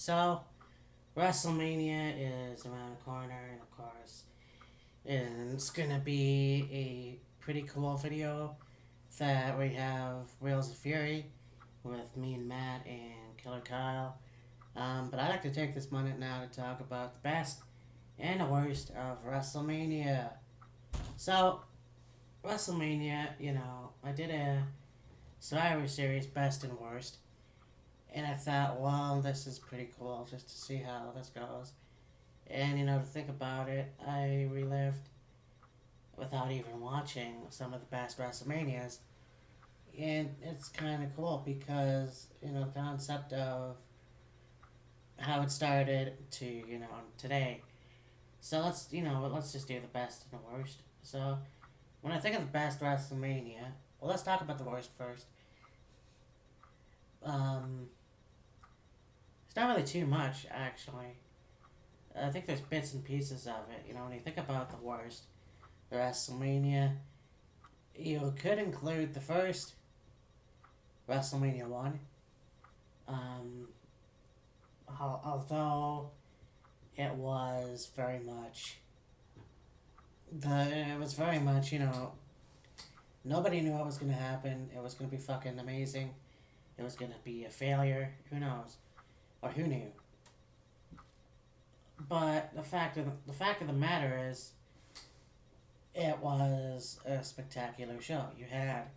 So, WrestleMania is around the corner, and of course, it's gonna be a pretty cool video that we have Wheels of Fury with me and Matt and Killer Kyle. But I'd like to take this minute now to talk about the best and the worst of WrestleMania. So, WrestleMania, I did a Survivor Series best and worst, and I thought, well, this is pretty cool just to see how this goes. And to think about it, I relived without even watching some of the past WrestleManias. And it's kind of cool because, the concept of how it started to, today. So let's just do the best and the worst. So when I think of the best WrestleMania, well, let's talk about the worst first. Um, it's not really too much, actually. I think there's bits and pieces of it. When you think about the worst, the WrestleMania, you could include the first WrestleMania 1. Um, although it was very much it was very much, nobody knew what was gonna happen. It was gonna be fucking amazing. It was gonna be a failure. Who knows? Or who knew? But the fact of the matter is, it was a spectacular show. You had,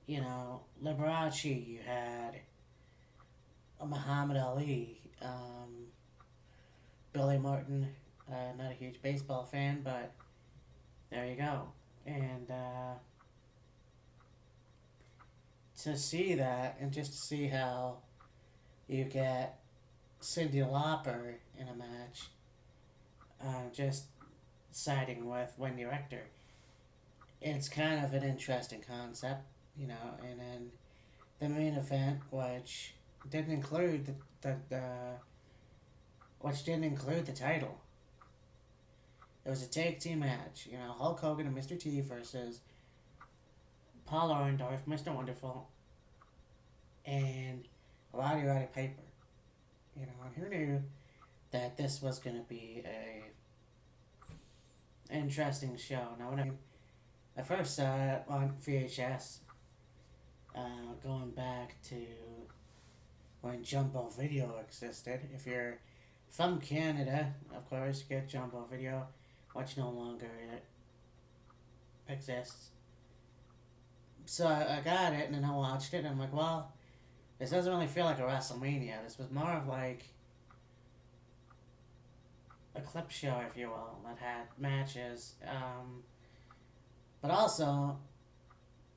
Liberace. You had Muhammad Ali, Billy Martin. Not a huge baseball fan, but there you go. And to see that, and just to see how you get Cyndi Lauper in a match, just siding with Wendy Rector. It's kind of an interesting concept, and then the main event, which didn't include the title. It was a tag team match, Hulk Hogan and Mr. T versus Paul Orndorff, Mr. Wonderful, and Roddy Piper. And who knew that this was going to be a interesting show. Now, when I first saw it on VHS, going back to when Jumbo Video existed. If you're from Canada, of course, you get Jumbo Video, which no longer exists. So I got it, and then I watched it, and I'm like, well, this doesn't really feel like a WrestleMania. This was more of like a clip show, if you will, that had matches. But also,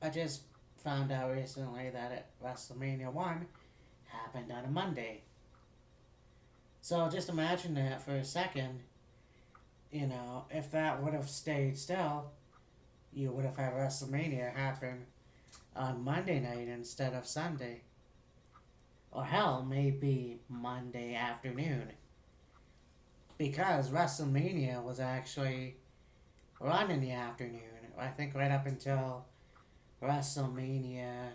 I just found out recently that WrestleMania 1 happened on a Monday. So just imagine that for a second. If that would have stayed still, you would have had WrestleMania happen on Monday night instead of Sunday. Or hell, maybe Monday afternoon. Because WrestleMania was actually run in the afternoon. I think right up until WrestleMania,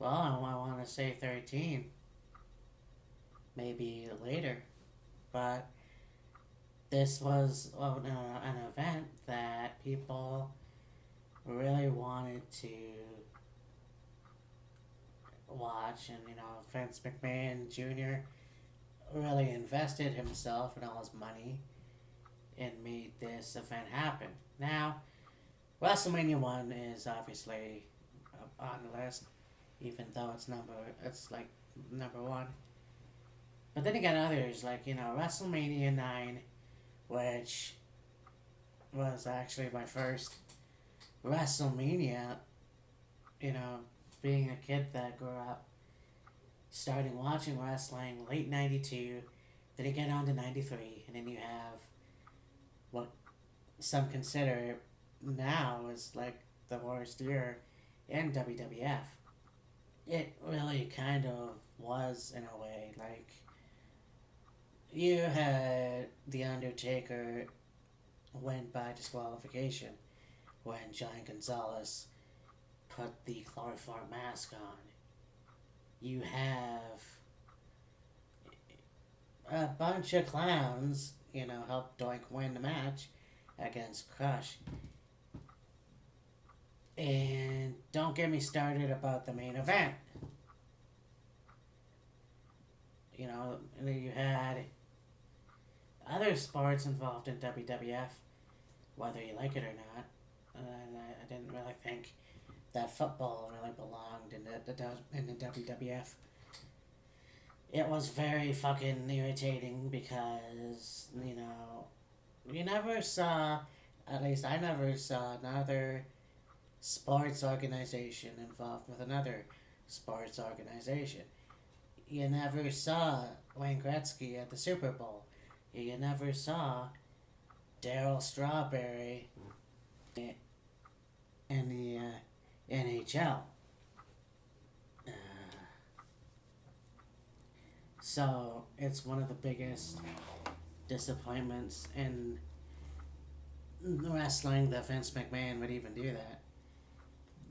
well, I want to say 13. Maybe later. But this was an event that people really wanted to watch, and Vince McMahon Jr. really invested himself and all his money and made this event happen. Now, WrestleMania 1 is obviously on the list, even though it's like number 1. But then you got others like, WrestleMania 9, which was actually my first WrestleMania, being a kid that grew up starting watching wrestling late 92, then you get on to 93, and then you have what some consider now is like the worst year in WWF. It really kind of was, in a way. Like, you had The Undertaker win by disqualification when Giant Gonzalez put the chloroform mask on. You have a bunch of clowns, helped Doink win the match against Crush. And don't get me started about the main event. And then you had other sports involved in WWF, whether you like it or not. And I didn't really think that football really belonged in the WWF. It was very fucking irritating because, you never saw, at least I never saw another sports organization involved with another sports organization. You never saw Wayne Gretzky at the Super Bowl. You never saw Daryl Strawberry in the NHL. Uh, so it's one of the biggest disappointments in wrestling that Vince McMahon would even do that.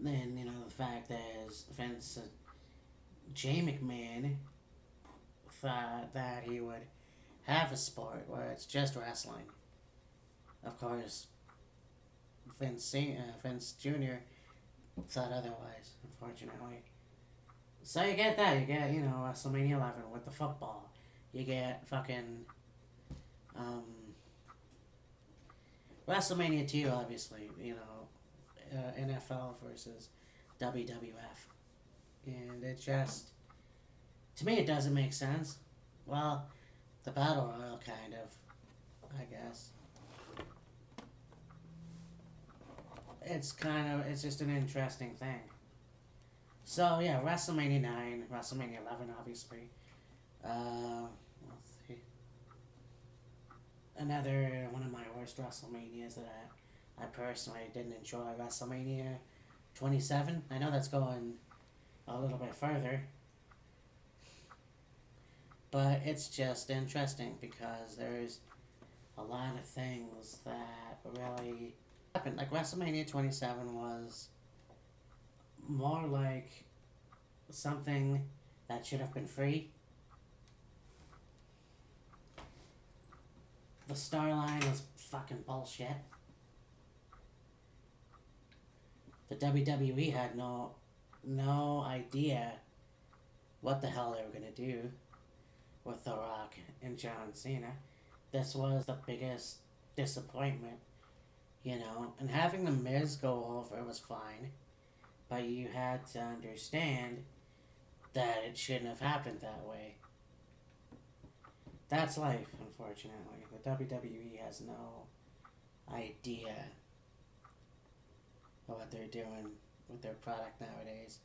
And the fact is, Jay McMahon thought that he would have a sport where it's just wrestling. Of course, Vince Jr. thought otherwise, unfortunately. So you get that. You get, WrestleMania 11 with the football. You get fucking WrestleMania 2, obviously, NFL versus WWF. And it just, to me, it doesn't make sense. Well, the Battle Royal, kind of, I guess. It's just an interesting thing. So, yeah, WrestleMania 9, WrestleMania 11, obviously. Let's see. Another one of my worst WrestleManias that I personally didn't enjoy, WrestleMania 27. I know that's going a little bit further. But it's just interesting because there's a lot of things that really happened. Like WrestleMania 27 was more like something that should have been free. The storyline was fucking bullshit. The WWE had no idea what the hell they were gonna do with The Rock and John Cena. This was the biggest disappointment, and having The Miz go over was fine, but you had to understand that it shouldn't have happened that way. That's life, unfortunately. The WWE has no idea of what they're doing with their product nowadays.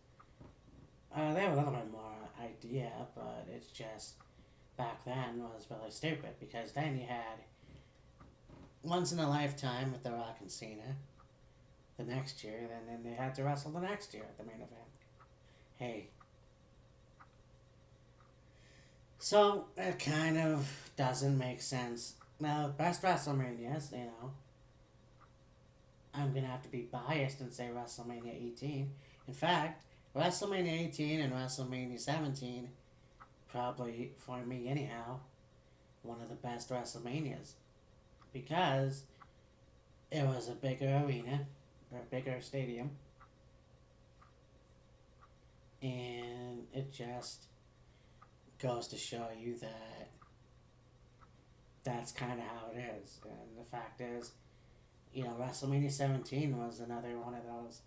They have a little bit more idea, but it's just back then was really stupid because then you had once in a lifetime with The Rock and Cena the next year, and then they had to wrestle the next year at the main event. Hey. So it kind of doesn't make sense. Now, best WrestleManias, I'm gonna have to be biased and say WrestleMania 18. In fact, WrestleMania 18 and WrestleMania 17, probably for me anyhow, one of the best WrestleManias. Because it was a bigger arena, or a bigger stadium. And it just goes to show you that that's kind of how it is. And the fact is, WrestleMania 17 was another one of those,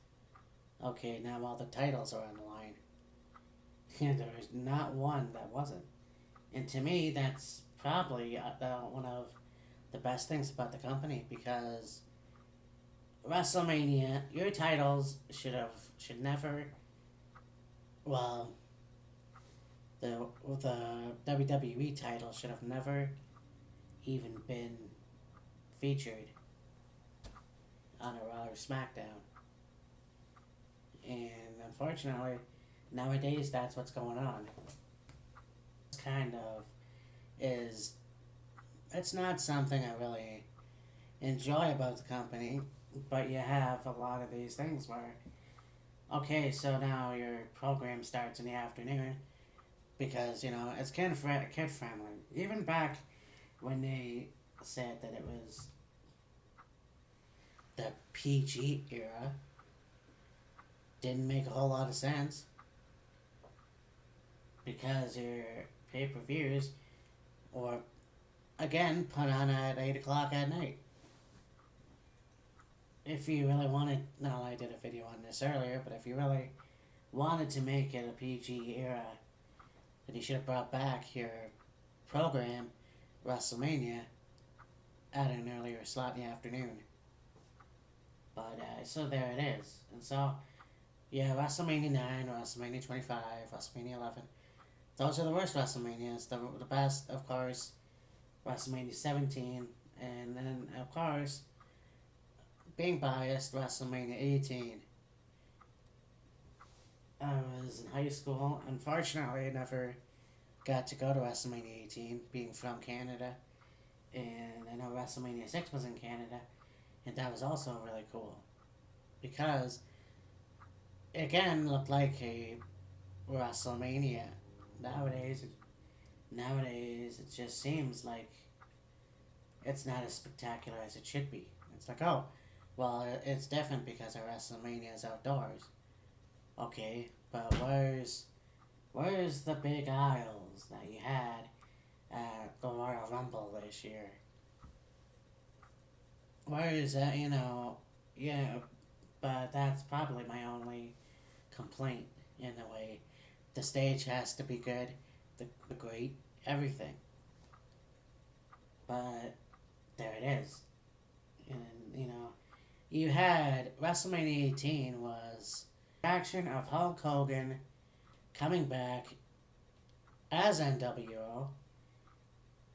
okay, now all the titles are on the line. And there was not one that wasn't. And to me, that's probably one of the best things about the company, because WrestleMania, your titles should never, well, the WWE title should have never even been featured on a Raw or SmackDown. And unfortunately, nowadays that's what's going on. Kind of is, it's not something I really enjoy about the company, but you have a lot of these things where, okay, so now your program starts in the afternoon, because it's kid friendly. Even back when they said that it was the PG era, didn't make a whole lot of sense because your pay-per-views were again put on at 8 o'clock at night. If you really wanted, no, I did a video on this earlier, but if you really wanted to make it a PG era, then you should have brought back your program, Wrestlemania, at an earlier slot in the afternoon. But, so there it is. And so, yeah, WrestleMania 9, WrestleMania 25, WrestleMania 11. Those are the worst WrestleManias. The best, of course, WrestleMania 17. And then, of course, being biased, WrestleMania 18. I was in high school. Unfortunately, I never got to go to WrestleMania 18, being from Canada. And I know WrestleMania 6 was in Canada. And that was also really cool. Because, it again, looked like a WrestleMania. Nowadays, it just seems like it's not as spectacular as it should be. It's like, oh, well, it's different because our WrestleMania is outdoors. Okay, but where's the big aisles that you had at the Royal Rumble this year? Where is that, yeah, but that's probably my only complaint in a way. The stage has to be good, the great, everything. But there it is. And, you had WrestleMania 18 was action of Hulk Hogan coming back as NWO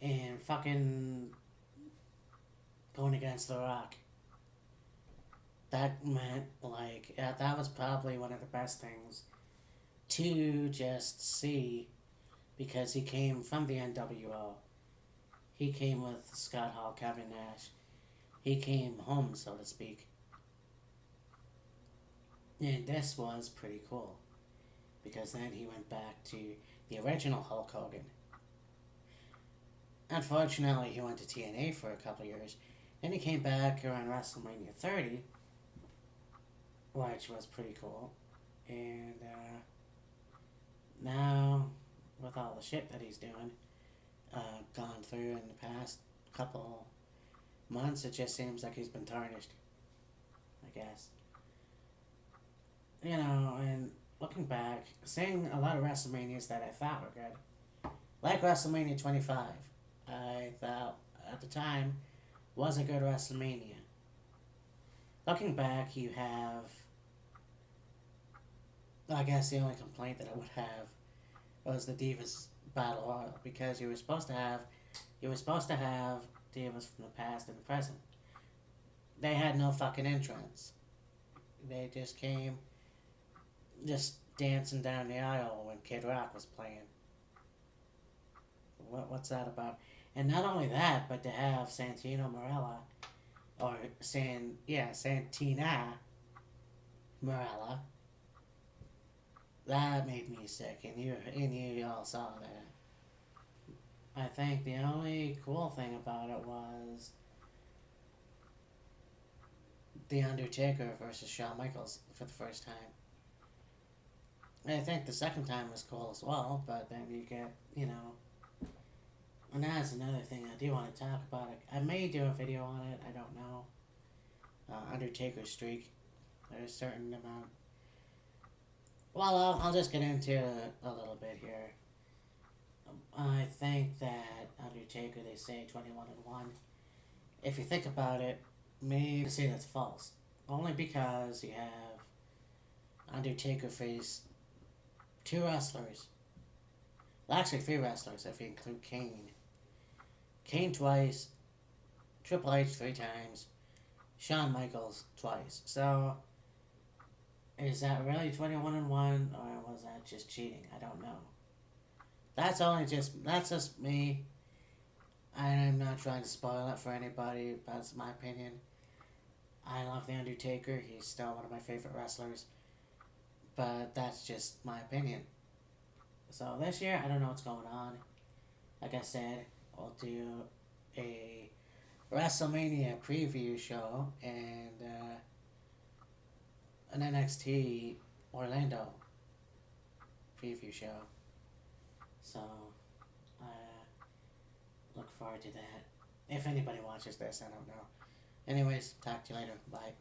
and fucking going against The Rock. That meant, that was probably one of the best things to just see because he came from the NWO. He came with Scott Hall, Kevin Nash. He came home, so to speak. And this was pretty cool because then he went back to the original Hulk Hogan. Unfortunately, he went to TNA for a couple years. Then he came back around WrestleMania 30, which was pretty cool. And now, with all the shit that he's doing, gone through in the past couple months, it just seems like he's been tarnished, I guess. And looking back, seeing a lot of WrestleManias that I thought were good, like WrestleMania 25, I thought at the time was a good WrestleMania. Looking back, you have, I guess the only complaint that I would have was the Divas Battle Royal because you were supposed to have Divas from the past and the present. They had no fucking entrance. They just came, just dancing down the aisle when Kid Rock was playing. What's that about? And not only that, but to have Santino Marella, or Santina Marella, that made me sick, and you all saw that. I think the only cool thing about it was The Undertaker versus Shawn Michaels for the first time. I think the second time was cool as well, but then you get, and that's another thing I do want to talk about. I may do a video on it, I don't know. Undertaker's streak. There's a certain amount. Well, I'll just get into it a little bit here. I think that Undertaker, they say 21-1. If you think about it, maybe say that's false. Only because you have Undertaker face two wrestlers. Well, actually, three wrestlers if you include Kane. Kane twice, Triple H 3 times, Shawn Michaels twice. So, is that really 21-1, or was that just cheating? I don't know. That's just me. I'm not trying to spoil it for anybody. That's my opinion. I love The Undertaker. He's still one of my favorite wrestlers. But that's just my opinion. So this year, I don't know what's going on. Like I said, I'll do a WrestleMania preview show and an NXT Orlando preview show. So I look forward to that. If anybody watches this, I don't know. Anyways, talk to you later. Bye.